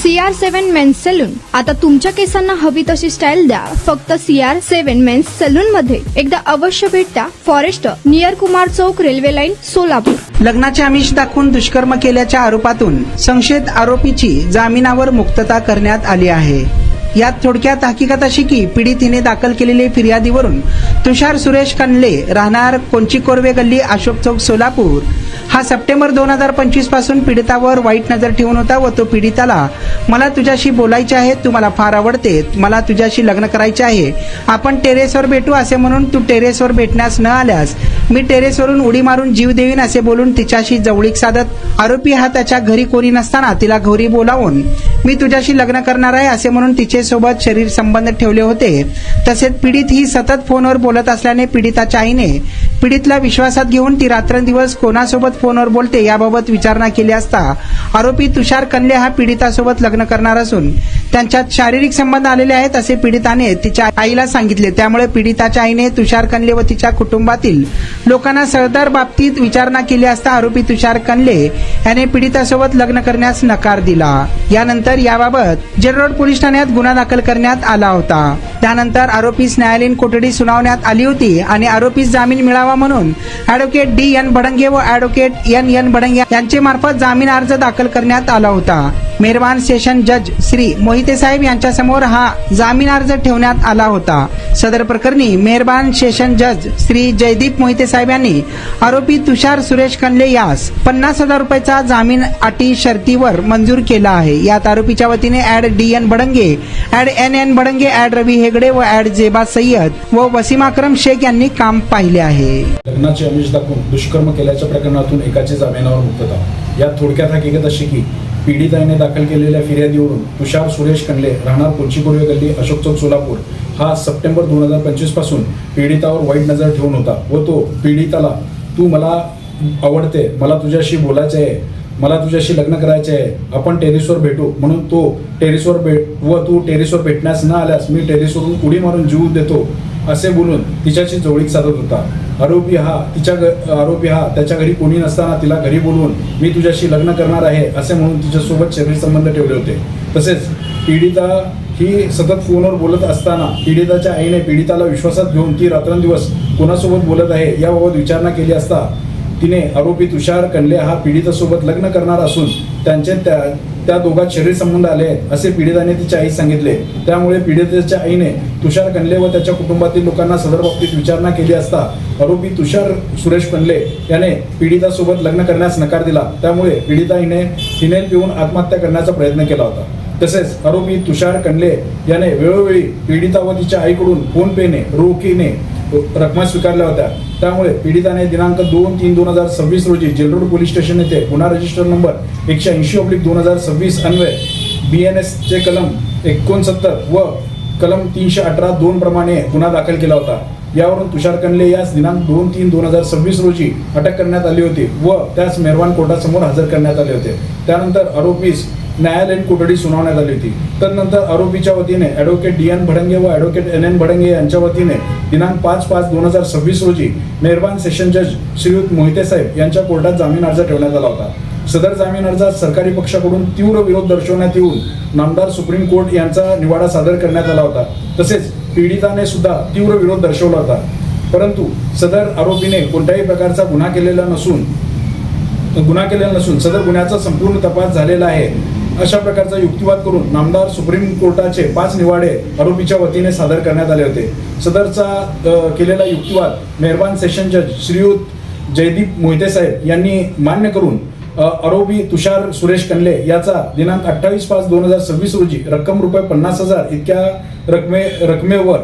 CR7 men's salon. आता तुमच्या केसांना हवी तशी स्टाईल द्या फक्त CR7 मेन्स सलून मध्ये. एकदा अवश्य भेट द्या. फॉरेस्ट नियर कुमार चौक, रेल्वे लाईन, सोलापूर. लग्नाचे आमिष दाखवून दुष्कर्म केल्याच्या आरोपातून संशयित आरोपीची जामिनावर मुक्तता करण्यात आली आहे. यात थोडक्यात हकीकत अशी की पीडित हिने दाखल केलेली फिर्यादीवरून तुषार सुरेश कनले राहणार कोंची कोरवे गल्ली, अशोक चौक, सोलापूर हा सप्टेंबर 2025 पासून पीडितावर वाईट नजर ठेवून होता व तो पीडिताला मला तुझ्याशी बोलायचे आहे, तू मला फार आवडते, मला तुझ्याशी लग्न करायचे आहे, आपण टेरेसवर भेटू असे म्हणून तू टेरेसवर भेटण्यास न आल्यास मी टेरेसवरून उडी मारून जीव देईन असे बोलून तिच्याशी जवळीक साधत आरोपी हा त्याच्या घरी कोणी नसताना तिला घरी बोलावून मी तुझ्याशी लग्न करणार आहे असे म्हणून तिचे सोबत शरीर संबंध ठेवले होते. तसेच पीडित ही सतत फोनवर बोलत असल्याने पीडिताच्या आईने पीडितला विश्वासात घेऊन ती रात्रंदिवस कोणासोबत फोनवर बोलते याबाबत विचारणा केली असता आरोपी तुषार कनले हा पीडितासोबत लग्न करणार असून त्यांच्यात शारीरिक संबंध आलेले आहेत असे पीडिताने तिच्या आईला सांगितले. त्यामुळे पीडिताच्या आईने तुषार कनले व तिच्या कुटुंबातील लोकांना सदर बाबतीत विचारणा केली असता आरोपी तुषार कनले याने पीडितासोबत लग्न करण्यास नकार दिला. यानंतर याबाबत जेल रोड पोलीस ठाण्यात गुन्हा दाखल करण्यात आला होता. त्यानंतर आरोपीस न्यायालयीन कोठडी सुनावण्यात आली होती आणि आरोपीस जामीन मिळावा म्हणून ॲडव्होकेट D.N. भडंगे व ॲडव्होकेट N.N. भडंगे यांचे मार्फत जामीन अर्ज दाखल करण्यात आला होता. मेहरबान सेशन जज श्री मोहिते साहेब यांच्यासमोर हा जामीन अर्ज ठेवण्यात आला होता. सदर प्रकरणी मेहरबान सेशन जज श्री जयदीप मोहिते साहेब यांनी आरोपी तुषार सुरेश कनले यास 50,000 रुपयाचा जामीन अटी शर्तीवर मंजूर केला आहे. यात आरोपीच्या वतीने adv D.N. Bhadange, adv N.N. Bhadange, adv Ravi Hegde व ॲड जेबा सय्यद व वसीम अक्रम शेख यांनी काम पाहिले आहे. लग्नाचे आमिष दाखवून दुष्कर्म केल्याच्या प्रकरणातून एकाची जामिनावर मुक्तता. यात थोडक्यात हकीकत अशी की पीडिताने दाखल केलेल्या फिर्यादीवरून तुषार सुरेश कनले राहणार कोंची कोरवे गल्ली, अशोक चौक, सोलापूर हा सप्टेंबर 2025 पासून पीडितावर वाईट नजर ठेवून होता व तो पीडिताला तू मला आवडते, मला तुझ्याशी बोलायचे आहे, मला तुझ्याशी लग्न करायचे आहे, आपण टेरेसवर भेटू म्हणून तो टेरेसवर तू टेरेसवर भेटण्यास न आल्यास मी टेरेसवरून उडी मारून जीव देतो असे बोलून तिच्याशी जवळीक साधत होता. आरोपी हा त्याच्या घरी कोणी नसताना तिला घरी बोलवून मी तुझ्याशी लग्न करणार आहे असे म्हणून तिच्यासोबत शरीर संबंध ठेवले होते. तसेच पीडिता ही सतत फोनवर बोलत असताना पीडिताच्या आईने पीडिताला विश्वासात घेऊन ती रात्रंदिवस कोणासोबत बोलत आहे याबाबत विचारणा केली असता तिने आरोपी तुषार कनले हा पीडितासोबत लग्न करणार असून त्यांचे त्या दोघात शरीर संबंध आले आहेत असे पीडिताने तिच्या आईस सांगितले. त्यामुळे पीडितेच्या आईने तुषार कनले व त्याच्या कुटुंबातील लोकांना सदर बाबतीत विचारणा केली असता आरोपी तुषार सुरेश कनले याने पीडितासोबत लग्न करण्यास नकार दिला. त्यामुळे पीडिता हिने फिनेल पिऊन आत्महत्या करण्याचा प्रयत्न केला होता. तसेच आरोपी तुषार कनले याने वेळोवेळी पीडिता व तिच्या आईकडून फोन पेने रोखीने रकमा स्वीकारल्या होत्या. त्यामुळे पीडिताने दिनांक 2/3/2026 रोजी जेल रोड पोलीस स्टेशन येथे गुन्हा रजिस्टर नंबर 180/2026 अन्वये BNS चे कलम 69 व कलम 318(2) प्रमाणे गुन्हा दाखल केला होता. यावरून तुषार कनले यास दिनांक 2/3/2026 रोजी अटक करण्यात आली होती व त्यास मेहरबान कोर्टासमोर हजर करण्यात आले होते. त्यानंतर आरोपीस न्यायालयीन कोठडी सुनावण्यात आली होती. तदनंतर आरोपीच्या वतीने ॲडव्होकेट D.N. भडंगे व ॲडव्होकेट N.N. भडंगे यांच्या वतीने दिनांक 5/5/2026 रोजी मेहरबान सेशन जज श्रीयुत मोहिते साहेब यांच्या कोर्टात जामीन अर्ज ठेवण्यात आला होता. सदर जामीन अर्जात सरकारी पक्षाकडून तीव्र विरोध दर्शवण्यात येऊन नामदार सुप्रीम कोर्ट यांचा निवाडा सादर करण्यात आला होता. तसेच पीडिताने सुद्धा तीव्र विरोध दर्शवला होता. परंतु सदर आरोपीने कोणत्याही प्रकारचा गुन्हा केलेला नसून सदर गुन्ह्याचा संपूर्ण तपास झालेला आहे अशा प्रकारचा युक्तिवाद करून नामदार सुप्रीम कोर्टाचे 5 निवाडे आरोपीच्या वतीने सादर करण्यात आले होते. सदरचा केलेला युक्तिवाद मेहरबान सेशन जज श्रीयुत जयदीप मोहिते साहेब यांनी मान्य करून आरोपी तुषार सुरेश कनले याचा दिनांक 28/5/2026 रोजी रक्कम ₹50,000 इतक्या रकमेवर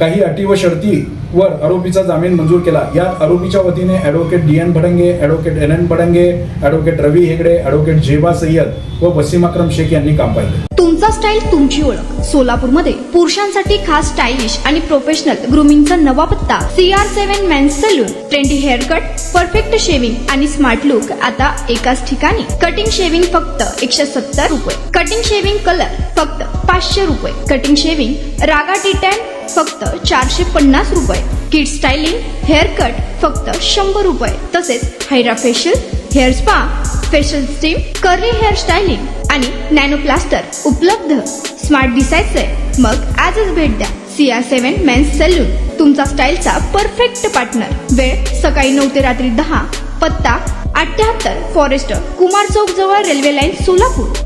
काही अटी व शर्तीवर आरोपीचा जामीन मंजूर केला. यात आरोपीच्या वतीने advocate D.N. Bhadange, advocate N.N. Bhadange, advocate Ravi Hegde, advocate Jeba Sayyed व वसीम अक्रम शेख यांनी काम पाहिले. तुमचा स्टाईल तुमची ओळख. सोलापूरमध्ये पुरुषांसाठी खास स्टायलिश आणि प्रोफेशनल ग्रूमिंगचा नवा पत्ता CR7 men's salon. Trendy hair cut, perfect shaving आणि स्मार्ट लुक आता एकाच ठिकाणी. कटिंग शेविंग फक्त 170 रुपये. कटिंग शेविंग कलर फक्त 500 रुपये. कटिंग शेविंग रागा टी10 फक्त 450 रुपये. किड स्टायलिंग हेअर कट फक्त 100 रुपये. तसेच hydra facial, hair spa, facial steam, curly hair styling आणि नॅनो प्लास्टर उपलब्ध. स्मार्ट दिसायचंय मग आजच भेट द्या CR7 मेन्स सलून, तुमचा स्टाईलचा परफेक्ट पार्टनर. वेळ सकाळी 9 ते रात्री 10. पत्ता 78 फॉरेस्ट कुमार चौक जवळ रेल्वे लाईन सोलापूर.